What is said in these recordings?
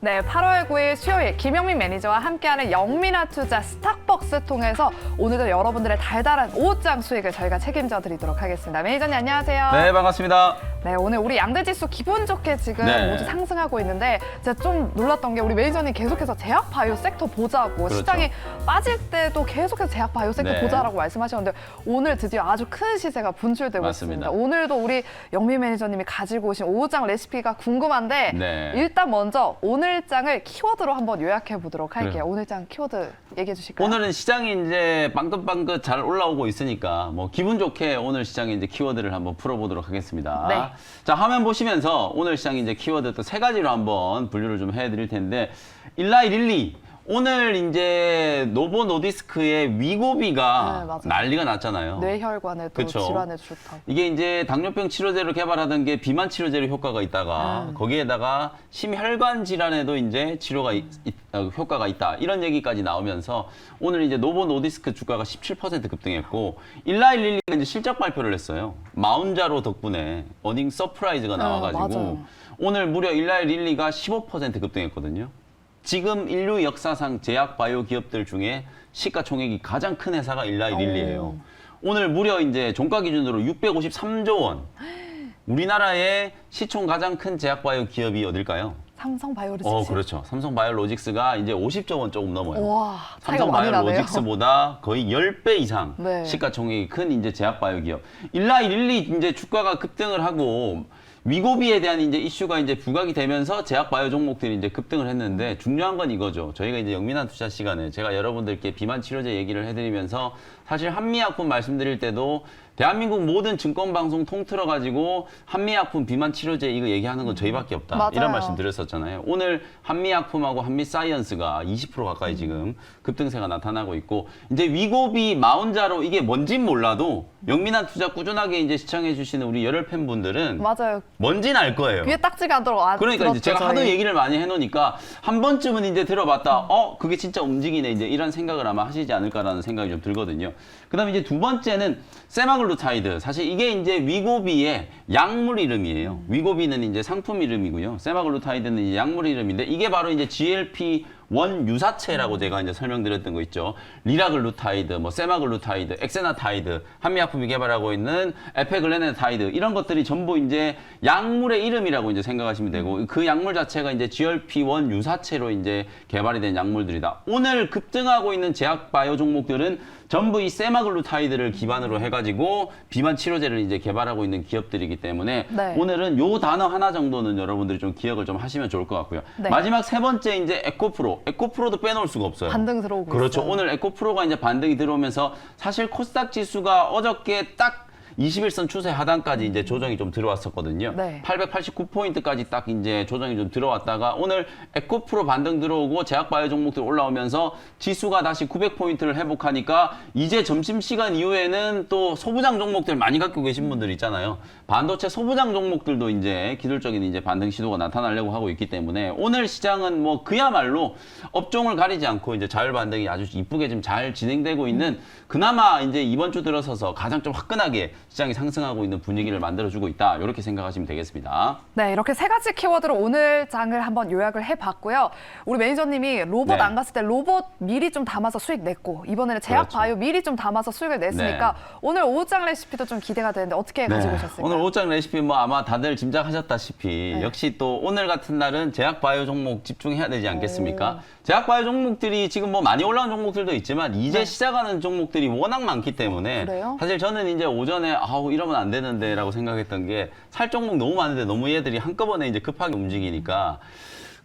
네, 8월 9일 수요일 김영민 매니저와 함께하는 영민아 투자 스탁벅스 통해서 오늘도 여러분들의 달달한 오후장 수익을 저희가 책임져 드리도록 하겠습니다. 매니저님 안녕하세요. 네, 반갑습니다. 네, 오늘 우리 양대지수 기분 좋게 지금 네. 모두 상승하고 있는데 제가 좀 놀랐던 게 우리 매니저님 계속해서 제약 바이오 섹터 보자고 그렇죠. 시장이 빠질 때도 계속해서 제약 바이오 섹터 네. 보자라고 말씀하셨는데 오늘 드디어 아주 큰 시세가 분출되고 맞습니다. 있습니다. 오늘도 우리 영민 매니저님이 가지고 오신 오후장 레시피가 궁금한데 네. 일단 먼저 오늘장을 키워드로 한번 요약해 보도록 할게요. 그래요. 오늘장 키워드 얘기해 주실까요? 오늘은 시장이 이제 빵긋빵긋 잘 올라오고 있으니까 뭐 기분 좋게 오늘 시장에 이제 키워드를 한번 풀어보도록 하겠습니다. 네. 자, 화면 보시면서 오늘 시장 이제 키워드 또 세 가지로 한번 분류를 좀 해드릴 텐데 일라이 릴리. 오늘 이제 노보 노디스크의 위고비가 네, 맞아요. 난리가 났잖아요. 뇌혈관에도 그쵸. 질환에 좋다고. 이게 이제 당뇨병 치료제로 개발하던 게 비만 치료제로 효과가 있다가 거기에다가 심혈관 질환에도 이제 치료가 효과가 있다 이런 얘기까지 나오면서 오늘 이제 노보 노디스크 주가가 17% 급등했고 일라이 릴리가 이제 실적 발표를 했어요. 마운자로 덕분에 어닝 서프라이즈가 나와가지고 맞아요. 오늘 무려 일라이 릴리가 15% 급등했거든요. 지금 인류 역사상 제약 바이오 기업들 중에 시가총액이 가장 큰 회사가 일라이 릴리예요. 오늘 무려 이제 종가 기준으로 653조 원. 우리나라의 시총 가장 큰 제약 바이오 기업이 어딜까요? 삼성 바이오로직스. 그렇죠. 삼성 바이오로직스가 이제 50조 원 조금 넘어요. 와, 차이가 삼성 많이 나네요. 바이오로직스보다 거의 10배 이상 네. 시가총액이 큰 이제 제약 바이오 기업. 일라이 릴리 이제 주가가 급등을 하고 위고비에 대한 이제 이슈가 이제 부각이 되면서 제약 바이오 종목들이 이제 급등을 했는데 중요한 건 이거죠. 저희가 이제 영민한 투자 시간에 제가 여러분들께 비만 치료제 얘기를 해드리면서 사실 한미약품 말씀드릴 때도 대한민국 모든 증권방송 통틀어 가지고 한미약품 비만 치료제 이거 얘기하는 건 저희밖에 없다. 맞아요. 이런 말씀 드렸었잖아요. 오늘 한미약품하고 한미사이언스가 20% 가까이 지금 급등세가 나타나고 있고 이제 위고비 마운자로 이게 뭔진 몰라도 영민한 투자 꾸준하게 이제 시청해 주시는 우리 열혈 팬분들은 맞아요. 뭔진 알 거예요. 귀에 딱지가 안 들어가. 그러니까 이제 제가 하도 얘기를 많이 해놓으니까 한 번쯤은 이제 들어봤다. 그게 진짜 움직이네. 이제 이런 생각을 아마 하시지 않을까라는 생각이 좀 들거든요. 그다음에 이제 두 번째는 세마글루타이드. 사실 이게 이제 위고비의 약물 이름이에요. 위고비는 이제 상품 이름이고요. 세마글루타이드는 이제 약물 이름인데 이게 바로 이제 GLP-1 유사체라고 제가 이제 설명드렸던 거 있죠. 리라글루타이드, 뭐 세마글루타이드, 엑세나타이드, 한미약품이 개발하고 있는 에페글레네타이드 이런 것들이 전부 이제 약물의 이름이라고 이제 생각하시면 되고 그 약물 자체가 이제 GLP-1 유사체로 이제 개발이 된 약물들이다. 오늘 급등하고 있는 제약 바이오 종목들은 전부 이 세마글루타이드를 기반으로 해가지고 비만 치료제를 이제 개발하고 있는 기업들이기 때문에 네. 오늘은 요 단어 하나 정도는 여러분들이 좀 기억을 좀 하시면 좋을 것 같고요. 네. 마지막 세 번째 이제 에코프로. 에코프로도 빼놓을 수가 없어요. 반등 들어오고 그렇죠. 있어요. 오늘 에코프로가 이제 반등이 들어오면서 사실 코스닥 지수가 어저께 딱 21선 추세 하단까지 이제 조정이 좀 들어왔었거든요. 네. 889포인트까지 딱 이제 조정이 좀 들어왔다가 오늘 에코프로 반등 들어오고 제약 바이오 종목들 올라오면서 지수가 다시 900포인트를 회복하니까 이제 점심시간 이후에는 또 소부장 종목들 많이 갖고 계신 분들 있잖아요. 반도체 소부장 종목들도 이제 기술적인 이제 반등 시도가 나타나려고 하고 있기 때문에 오늘 시장은 뭐 그야말로 업종을 가리지 않고 이제 자율 반등이 아주 이쁘게 좀 잘 진행되고 있는 그나마 이제 이번 주 들어서서 가장 좀 화끈하게 시장이 상승하고 있는 분위기를 만들어주고 있다. 이렇게 생각하시면 되겠습니다. 네, 이렇게 세 가지 키워드로 오늘 장을 한번 요약을 해봤고요. 우리 매니저님이 로봇 네. 안 갔을 때 로봇 미리 좀 담아서 수익 냈고 이번에는 제약 그렇죠. 바이오 미리 좀 담아서 수익을 냈으니까 오늘 오후장 레시피도 좀 기대가 되는데 어떻게 가지고 오셨을까요? 오늘 오장 레시피 뭐 아마 다들 짐작하셨다시피 역시 또 오늘 같은 날은 제약 바이오 종목 집중해야 되지 않겠습니까? 제약 바이오 종목들이 지금 뭐 많이 올라온 종목들도 있지만 이제 시작하는 종목들이 워낙 많기 때문에 그래요? 사실 저는 이제 오전에 이러면 안 되는데라고 생각했던 게 살 종목 너무 많은데 너무 얘들이 한꺼번에 이제 급하게 움직이니까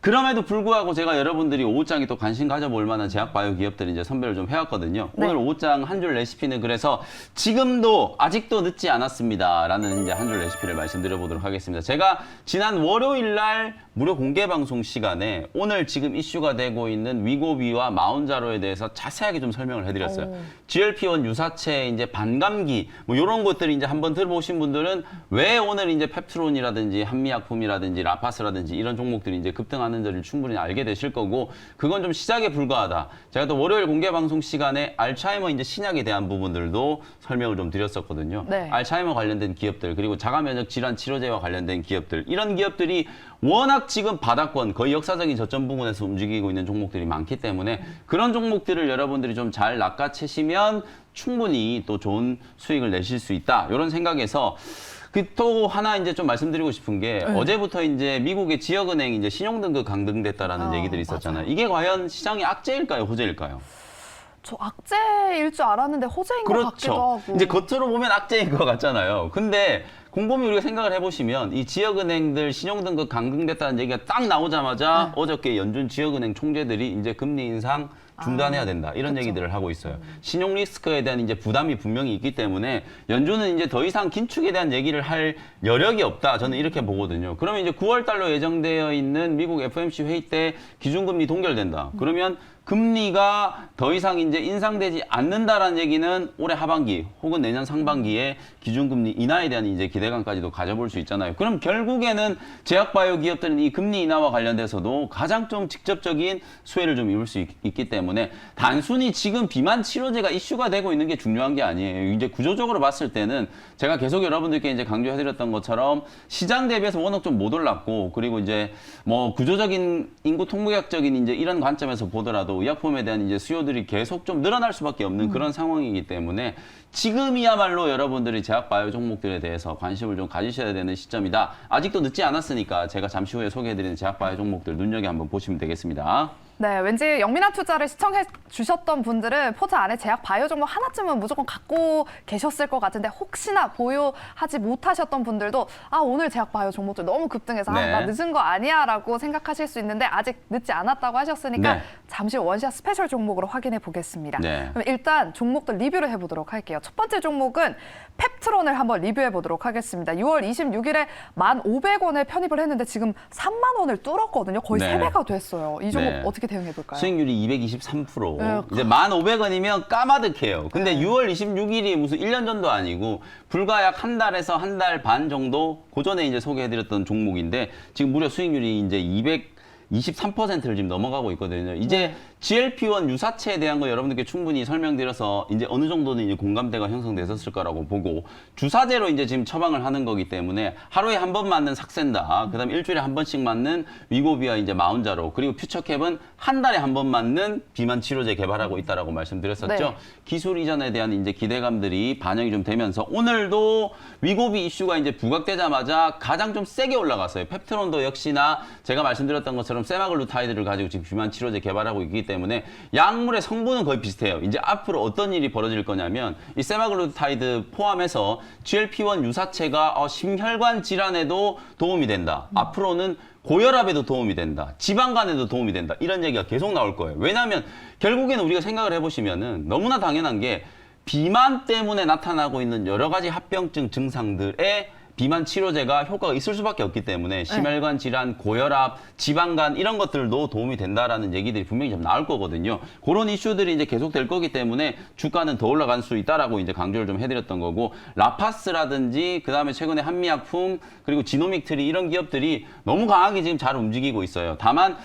그럼에도 불구하고 제가 여러분들이 오후장에 또 관심 가져볼 만한 제약 바이오 기업들 이제 선별을 좀 해왔거든요. 네. 오늘 오후장 한 줄 레시피는 그래서 지금도 아직도 늦지 않았습니다라는 이제 한 줄 레시피를 말씀드려보도록 하겠습니다. 제가 지난 월요일 날 무료 공개 방송 시간에 오늘 지금 이슈가 되고 있는 위고비와 마운자로에 대해서 자세하게 좀 설명을 해드렸어요. GLP-1 유사체 이제 반감기 뭐 이런 것들이 이제 한번 들어보신 분들은 왜 오늘 이제 펩트론이라든지 한미약품이라든지 라파스라든지 이런 종목들이 이제 급등하는 있다라는 점을 충분히 알게 되실 거고 그건 좀 시작에 불과하다. 제가 또 월요일 공개 방송 시간에 알츠하이머 이제 신약에 대한 부분들도 설명을 좀 드렸었거든요. 네. 알츠하이머 관련된 기업들 그리고 자가 면역 질환 치료제와 관련된 기업들 이런 기업들이 워낙 지금 바닥권 거의 역사적인 저점 부분에서 움직이고 있는 종목들이 많기 때문에 그런 종목들을 여러분들이 좀 잘 낚아채시면 충분히 또 좋은 수익을 내실 수 있다. 이런 생각에서 또 하나 이제 좀 말씀드리고 싶은 게 어제부터 이제 미국의 지역은행 이제 신용등급 강등됐다라는 얘기들이 있었잖아요. 맞아요. 이게 과연 시장이 악재일까요, 호재일까요? 저 악재일 줄 알았는데 호재인 것 같기도 하고. 이제 겉으로 보면 악재인 것 같잖아요. 근데 곰곰이 우리가 생각을 해보시면 이 지역은행들 신용등급 강등됐다는 얘기가 딱 나오자마자 어저께 연준 지역은행 총재들이 이제 금리 인상 중단해야 된다. 이런 얘기들을 하고 있어요. 신용 리스크에 대한 이제 부담이 분명히 있기 때문에 연준은 이제 더 이상 긴축에 대한 얘기를 할 여력이 없다. 저는 이렇게 보거든요. 그러면 이제 9월 달로 예정되어 있는 미국 FOMC 회의 때 기준금리 동결된다. 그러면 금리가 더 이상 이제 인상되지 않는다라는 얘기는 올해 하반기 혹은 내년 상반기에 기준금리 인하에 대한 이제 기대감까지도 가져볼 수 있잖아요. 그럼 결국에는 제약바이오 기업들은 이 금리 인하와 관련돼서도 가장 좀 직접적인 수혜를 좀 입을 수 있기 때문에 단순히 지금 비만 치료제가 이슈가 되고 있는 게 중요한 게 아니에요. 이제 구조적으로 봤을 때는 제가 계속 여러분들께 이제 강조해드렸던 것처럼 시장 대비해서 워낙 좀 못 올랐고 그리고 이제 뭐 구조적인 인구 통계학적인 이제 이런 관점에서 보더라도 의약품에 대한 이제 수요들이 계속 좀 늘어날 수밖에 없는 그런 상황이기 때문에 지금이야말로 여러분들이 제약바이오 종목들에 대해서 관심을 좀 가지셔야 되는 시점이다. 아직도 늦지 않았으니까 제가 잠시 후에 소개해드리는 제약바이오 종목들 눈여겨 한번 보시면 되겠습니다. 네, 왠지 영민한 투자를 시청해 주셨던 분들은 포트 안에 제약 바이오 종목 하나쯤은 무조건 갖고 계셨을 것 같은데 혹시나 보유하지 못하셨던 분들도 오늘 제약 바이오 종목들 너무 급등해서 네. 나 늦은 거 아니야 라고 생각하실 수 있는데 아직 늦지 않았다고 하셨으니까 네. 잠시 원샷 스페셜 종목으로 확인해 보겠습니다. 네. 그럼 일단 종목들 리뷰를 해보도록 할게요. 첫 번째 종목은 펩트론을 한번 리뷰해 보도록 하겠습니다. 6월 26일에 1,500원에 편입을 했는데 지금 3만 원을 뚫었거든요. 거의 네. 3배가 됐어요. 이 종목 네. 어떻게 대응해 볼까요? 수익률이 223%. 네. 이제 1,500원이면 까마득해요. 근데 6월 26일이 무슨 1년 전도 아니고 불과 약 한 달에서 한 달 반 정도 고전에 이제 소개해드렸던 종목인데 지금 무려 수익률이 이제 223%를 지금 넘어가고 있거든요. 이제 GLP-1 유사체에 대한 거 여러분들께 충분히 설명드려서 이제 어느 정도는 이제 공감대가 형성됐었을 거라고 보고 주사제로 이제 지금 처방을 하는 거기 때문에 하루에 한 번 맞는 삭센다, 그다음에 일주일에 한 번씩 맞는 위고비와 이제 마운자로 그리고 퓨처캡은 한 달에 한 번 맞는 비만 치료제 개발하고 있다라고 말씀드렸었죠. 네. 기술 이전에 대한 이제 기대감들이 반영이 좀 되면서 오늘도 위고비 이슈가 이제 부각되자마자 가장 좀 세게 올라갔어요. 펩트론도 역시나 제가 말씀드렸던 것처럼 세마글루타이드를 가지고 지금 비만 치료제 개발하고 있기 때문에 약물의 성분은 거의 비슷해요. 이제 앞으로 어떤 일이 벌어질 거냐면 이 세마글루타이드 포함해서 GLP-1 유사체가 심혈관 질환에도 도움이 된다. 앞으로는 고혈압에도 도움이 된다. 지방간에도 도움이 된다. 이런 얘기가 계속 나올 거예요. 왜냐하면 결국에는 우리가 생각을 해보시면은 너무나 당연한 게 비만 때문에 나타나고 있는 여러 가지 합병증 증상들의 비만 치료제가 효과가 있을 수밖에 없기 때문에 심혈관 질환, 고혈압, 지방간 이런 것들도 도움이 된다라는 얘기들이 분명히 좀 나올 거거든요. 그런 이슈들이 이제 계속 될 거기 때문에 주가는 더 올라갈 수 있다라고 이제 강조를 좀 해드렸던 거고 라파스라든지 그다음에 최근에 한미약품 그리고 지노믹트리 이런 기업들이 너무 강하게 지금 잘 움직이고 있어요. 다만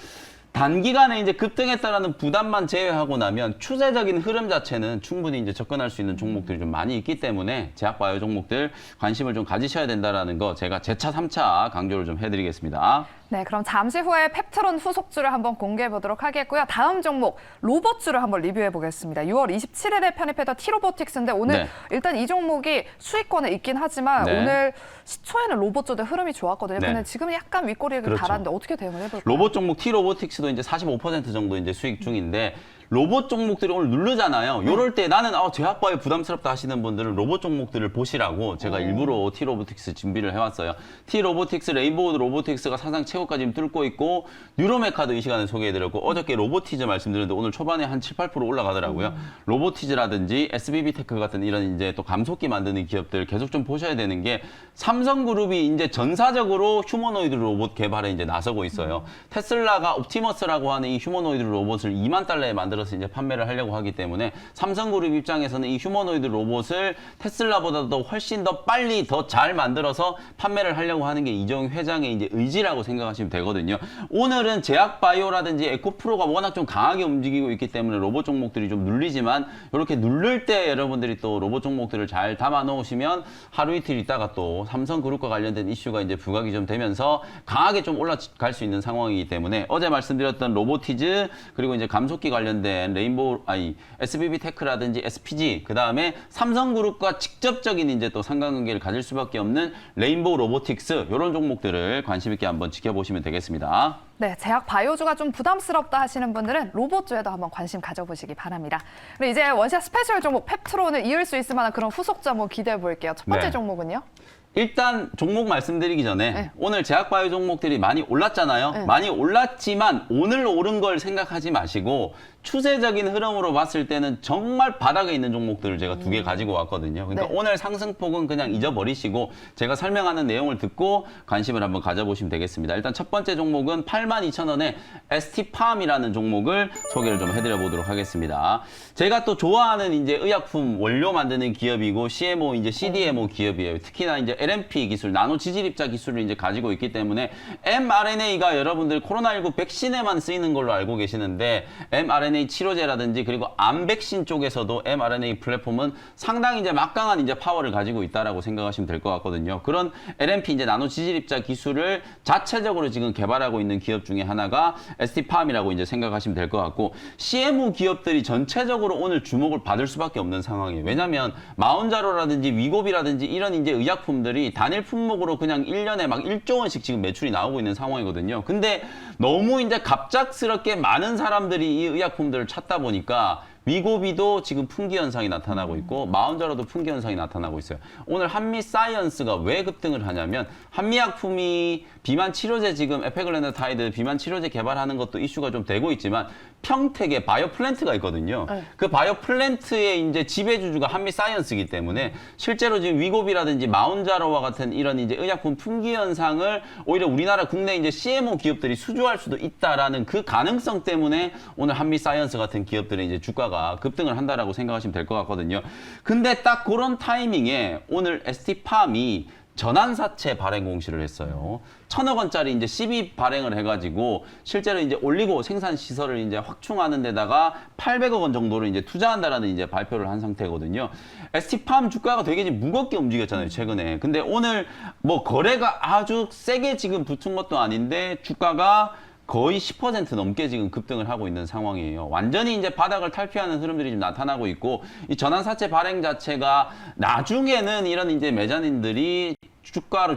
단기간에 이제 급등했다라는 부담만 제외하고 나면 추세적인 흐름 자체는 충분히 이제 접근할 수 있는 종목들이 좀 많이 있기 때문에 제약바이오 종목들 관심을 좀 가지셔야 된다라는 거 제가 재차 3차 강조를 좀 해드리겠습니다. 네, 그럼 잠시 후에 펩트론 후속주를 한번 공개해 보도록 하겠고요. 다음 종목 로봇주를 한번 리뷰해 보겠습니다. 6월 27일에 편입했던 T로보틱스인데 오늘 네. 일단 이 종목이 수익권에 있긴 하지만 네. 오늘 시초에는 로봇주들 흐름이 좋았거든요. 네. 근데 지금 약간 윗꼬리를 그렇죠. 달았는데 어떻게 대응을 해볼까요? 로봇 종목 T로보틱스도 이제 45% 정도 이제 수익 중인데 로봇 종목들이 오늘 누르잖아요. 이럴 때 나는 제약바이오 부담스럽다 하시는 분들은 로봇 종목들을 보시라고 제가 일부러 T로보틱스 준비를 해왔어요. T로보틱스, 레인보우 로보틱스가 사상 최고까지 지금 뚫고 있고 뉴로메카도 이 시간에 소개해드렸고 어저께 로보티즈 말씀드렸는데 오늘 초반에 한 7, 8% 올라가더라고요. 로보티즈라든지 SBB테크 같은 이런 이제 또 감속기 만드는 기업들 계속 좀 보셔야 되는 게 삼성그룹이 이제 전사적으로 휴머노이드 로봇 개발에 이제 나서고 있어요. 테슬라가 옵티머스라고 하는 이 휴머노이드 로봇을 2만 달러에 만들어 만들어서 이제 판매를 하려고 하기 때문에 삼성그룹 입장에서는 이 휴머노이드 로봇을 테슬라보다도 훨씬 더 빨리 더 잘 만들어서 판매를 하려고 하는 게 이정희 회장의 이제 의지라고 생각하시면 되거든요. 오늘은 제약바이오라든지 에코프로가 워낙 좀 강하게 움직이고 있기 때문에 로봇 종목들이 좀 눌리지만 이렇게 누를 때 여러분들이 또 로봇 종목들을 잘 담아 놓으시면 하루 이틀 있다가 또 삼성그룹과 관련된 이슈가 이제 부각이 좀 되면서 강하게 좀 올라갈 수 있는 상황이기 때문에 어제 말씀드렸던 로보티즈 그리고 이제 감속기 관련된 SBB 테크라든지 SPG 그다음에 삼성그룹과 직접적인 이제 또 상관관계를 가질 수밖에 없는 레인보우 로보틱스 이런 종목들을 관심 있게 한번 지켜보시면 되겠습니다. 네, 제약 바이오주가 좀 부담스럽다 하시는 분들은 로봇주에도 한번 관심 가져보시기 바랍니다. 그리고 이제 원샷 스페셜 종목 펩트론을 이을 수 있을 만한 그런 후속 종목 기대해 볼게요. 첫 번째 네. 종목은요? 일단 종목 말씀드리기 전에 네. 오늘 제약바이오 종목들이 많이 올랐잖아요. 네. 많이 올랐지만 오늘 오른 걸 생각하지 마시고 추세적인 흐름으로 봤을 때는 정말 바닥에 있는 종목들을 제가 두 개 가지고 왔거든요. 그러니까 네. 오늘 상승폭은 그냥 잊어버리시고 제가 설명하는 내용을 듣고 관심을 한번 가져보시면 되겠습니다. 일단 첫 번째 종목은 82,000원에 ST팜이라는 종목을 소개를 좀 해드려 보도록 하겠습니다. 제가 또 좋아하는 이제 의약품 원료 만드는 기업이고 CMO 이제 CDMO 기업이에요. 특히나 이제 LNP 기술, 나노 지질 입자 기술을 이제 가지고 있기 때문에 mRNA가 여러분들 코로나19 백신에만 쓰이는 걸로 알고 계시는데 mRNA 치료제라든지 그리고 암 백신 쪽에서도 mRNA 플랫폼은 상당히 이제 막강한 이제 파워를 가지고 있다라고 생각하시면 될 것 같거든요. 그런 LNP 이제 나노 지질 입자 기술을 자체적으로 지금 개발하고 있는 기업 중에 하나가 ST팜이라고 이제 생각하시면 될 것 같고 CMO 기업들이 전체적으로 오늘 주목을 받을 수밖에 없는 상황이에요. 왜냐하면 마운자로라든지 위고비라든지 이런 이제 의약품들이 단일 품목으로 그냥 1년에 막 1조 원씩 지금 매출이 나오고 있는 상황이거든요. 근데 너무 이제 갑작스럽게 많은 사람들이 이 의약품들을 찾다 보니까 위고비도 지금 품귀 현상이 나타나고 있고 마운자로도 품귀 현상이 나타나고 있어요. 오늘 한미사이언스가 왜 급등을 하냐면 한미약품이 비만 치료제 지금 에페글랜다타이드 비만 치료제 개발하는 것도 이슈가 좀 되고 있지만 평택에 바이오 플랜트가 있거든요. 네. 그 바이오 플랜트의 이제 지배주주가 한미사이언스이기 때문에 실제로 지금 위고비라든지 마운자로와 같은 이런 이제 의약품 품귀 현상을 오히려 우리나라 국내 이제 CMO 기업들이 수주할 수도 있다라는 그 가능성 때문에 오늘 한미사이언스 같은 기업들의 이제 주가가 급등을 한다라고 생각하시면 될 것 같거든요. 근데 딱 그런 타이밍에 오늘 ST팜이 전환사채 발행 공시를 했어요. 1,000억 원짜리 이제 CB 발행을 해가지고 실제로 이제 올리고 생산 시설을 이제 확충하는 데다가 800억 원 정도를 이제 투자한다라는 이제 발표를 한 상태거든요. ST팜 주가가 되게 지금 무겁게 움직였잖아요, 최근에. 근데 오늘 뭐 거래가 아주 세게 지금 붙은 것도 아닌데 주가가 거의 10% 넘게 지금 급등을 하고 있는 상황이에요. 완전히 이제 바닥을 탈피하는 흐름들이 좀 나타나고 있고, 이 전환사채 발행 자체가 나중에는 이런 이제 매장인들이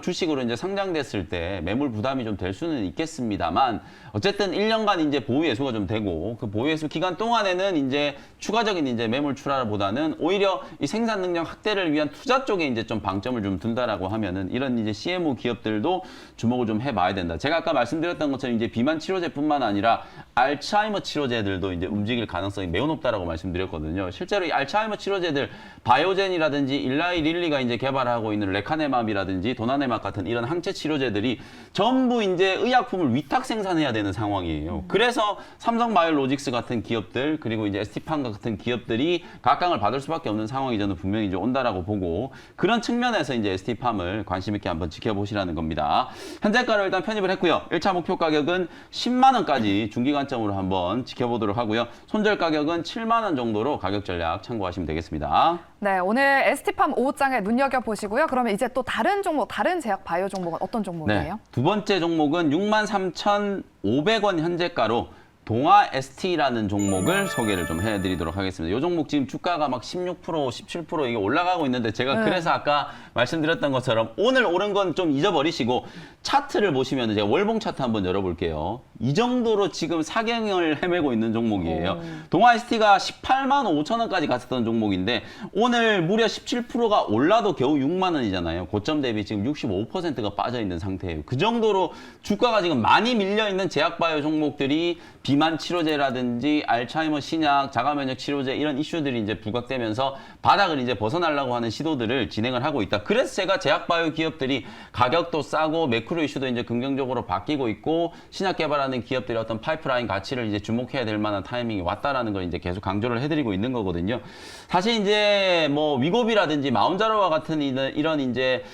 주식으로 이제 상장됐을 때 매물 부담이 좀 될 수는 있겠습니다만, 어쨌든 1년간 이제 보유 예수가 좀 되고, 그 보유 예수 기간 동안에는 이제 추가적인 이제 매물 출하보다는 오히려 이 생산 능력 확대를 위한 투자 쪽에 이제 좀 방점을 좀 둔다라고 하면은 이런 이제 CMO 기업들도 주목을 좀 해봐야 된다. 제가 아까 말씀드렸던 것처럼 이제 비만 치료제뿐만 아니라 알츠하이머 치료제들도 이제 움직일 가능성이 매우 높다라고 말씀드렸거든요. 실제로 이 알츠하이머 치료제들 바이오젠이라든지 일라이 릴리가 이제 개발하고 있는 레카네맙이라든지 도나네맙 같은 이런 항체 치료제들이 전부 이제 의약품을 위탁 생산해야 되는 상황이에요. 그래서 삼성바이오로직스 같은 기업들 그리고 이제 ST팜 같은 기업들이 각광을 받을 수밖에 없는 상황이 저는 분명히 이제 온다라고 보고, 그런 측면에서 이제 ST팜을 관심 있게 한번 지켜보시라는 겁니다. 현재가를 일단 편입을 했고요. 1차 목표 가격은 10만 원까지 중기 관점으로 한번 지켜보도록 하고요. 손절 가격은 7만 원 정도로 가격 전략 참고하시면 되겠습니다. 네, 오늘 ST팜 5장에 눈여겨보시고요. 그러면 이제 또 다른 종목, 다른 제약 바이오 종목은 어떤 종목이에요? 네, 두 번째 종목은 63,500원 현재가로 동아 ST라는 종목을 소개를 좀 해드리도록 하겠습니다. 이 종목 지금 주가가 막 16%, 17% 이게 올라가고 있는데 제가 그래서 아까 말씀드렸던 것처럼 오늘 오른 건 좀 잊어버리시고 차트를 보시면 제가 월봉 차트 한번 열어볼게요. 이 정도로 지금 사경을 헤매고 있는 종목이에요. 동아 ST가 18만 5천 원까지 갔었던 종목인데 오늘 무려 17%가 올라도 겨우 6만 원이잖아요. 고점 대비 지금 65%가 빠져 있는 상태예요. 그 정도로 주가가 지금 많이 밀려 있는 제약바이오 종목들이 비만 비만 치료제라든지 알츠하이머 신약, 자가면역 치료제 이런 이슈들이 이제 부각되면서 바닥을 이제 벗어나려고 하는 시도들을 진행을 하고 있다. 그래서 제가 제약바이오 기업들이 가격도 싸고 매크로 이슈도 이제 긍정적으로 바뀌고 있고 신약 개발하는 기업들이 어떤 파이프라인 가치를 이제 주목해야 될 만한 타이밍이 왔다라는 걸 이제 계속 강조를 해드리고 있는 거거든요. 사실 이제 뭐 위고비라든지 마운자로와 같은 이런 이제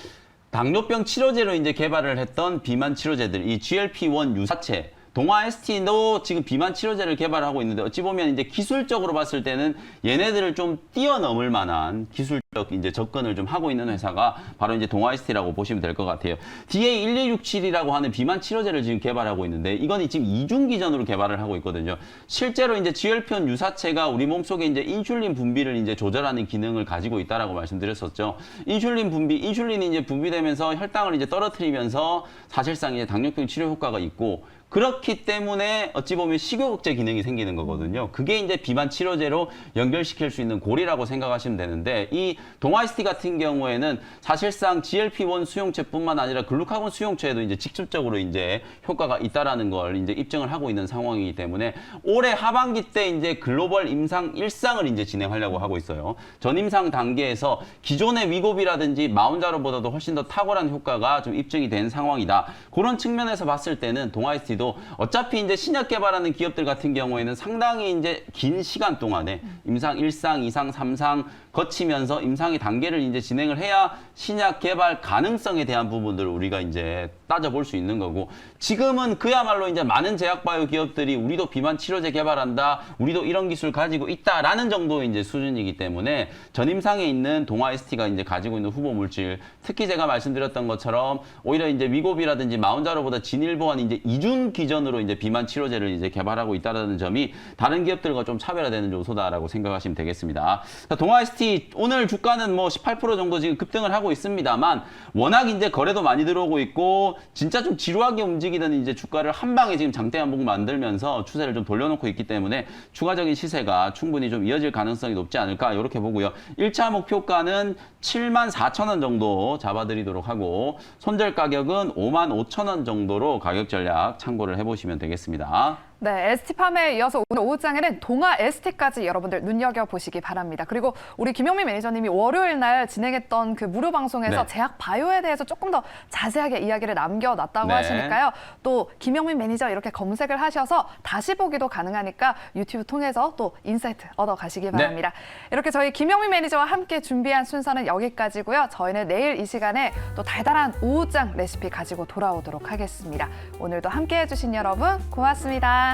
당뇨병 치료제로 이제 개발을 했던 비만 치료제들, 이 GLP-1 유사체, 동아 ST도 지금 비만 치료제를 개발하고 있는데 어찌 보면 이제 기술적으로 봤을 때는 얘네들을 좀 뛰어넘을 만한 기술적 이제 접근을 좀 하고 있는 회사가 바로 이제 동아 ST라고 보시면 될 것 같아요. DA1267이라고 하는 비만 치료제를 지금 개발하고 있는데 이건 지금 이중기전으로 개발을 하고 있거든요. 실제로 이제 GLP-1 유사체가 우리 몸속에 이제 인슐린 분비를 이제 조절하는 기능을 가지고 있다라고 말씀드렸었죠. 인슐린이 이제 분비되면서 혈당을 이제 떨어뜨리면서 사실상 이제 당뇨병 치료 효과가 있고 그렇기 때문에 어찌 보면 식욕억제 기능이 생기는 거거든요. 그게 이제 비만 치료제로 연결시킬 수 있는 고리라고 생각하시면 되는데 이 동아이스티 같은 경우에는 사실상 GLP-1 수용체뿐만 아니라 글루카곤 수용체에도 이제 직접적으로 이제 효과가 있다라는 걸 이제 입증을 하고 있는 상황이기 때문에 올해 하반기 때 이제 글로벌 임상 1상을 이제 진행하려고 하고 있어요. 전임상 단계에서 기존의 위고비라든지 마운자로보다도 훨씬 더 탁월한 효과가 좀 입증이 된 상황이다. 그런 측면에서 봤을 때는 동아이스티 어차피 이제 신약 개발하는 기업들 같은 경우에는 상당히 이제 긴 시간 동안에 임상 1상, 2상, 3상 거치면서 임상의 단계를 이제 진행을 해야 신약 개발 가능성에 대한 부분들을 우리가 이제 따져볼 수 있는 거고 지금은 그야말로 이제 많은 제약바이오 기업들이 우리도 비만 치료제 개발한다, 우리도 이런 기술 가지고 있다라는 정도의 이제 수준이기 때문에 전임상에 있는 동아 ST가 이제 가지고 있는 후보 물질, 특히 제가 말씀드렸던 것처럼 오히려 이제 위고비라든지 마운자로보다 진일보한 이제 이중 기전으로 이제 비만 치료제를 이제 개발하고 있다는 점이 다른 기업들과 좀 차별화되는 요소다라고 생각하시면 되겠습니다. 동아 ST 오늘 주가는 뭐 18% 정도 지금 급등을 하고 있습니다만 워낙 이제 거래도 많이 들어오고 있고 진짜 좀 지루하게 움직이던 이제 주가를 한 방에 지금 장대 한복 만들면서 추세를 좀 돌려놓고 있기 때문에 추가적인 시세가 충분히 좀 이어질 가능성이 높지 않을까 이렇게 보고요. 1차 목표가는 74,000원 정도 잡아드리도록 하고 손절 가격은 55,000원 정도로 가격 전략 참고를 해보시면 되겠습니다. 네, ST팜에 이어서 오늘 오후장에는 동아 ST까지 여러분들 눈여겨보시기 바랍니다. 그리고 우리 김영민 매니저님이 월요일 날 진행했던 그 무료 방송에서 네. 제약 바이오에 대해서 조금 더 자세하게 이야기를 남겨놨다고 네. 하시니까요. 또 김영민 매니저 이렇게 검색을 하셔서 다시 보기도 가능하니까 유튜브 통해서 또 인사이트 얻어가시기 바랍니다. 이렇게 저희 김영민 매니저와 함께 준비한 순서는 여기까지고요. 저희는 내일 이 시간에 또 달달한 오후장 레시피 가지고 돌아오도록 하겠습니다. 오늘도 함께해 주신 여러분 고맙습니다.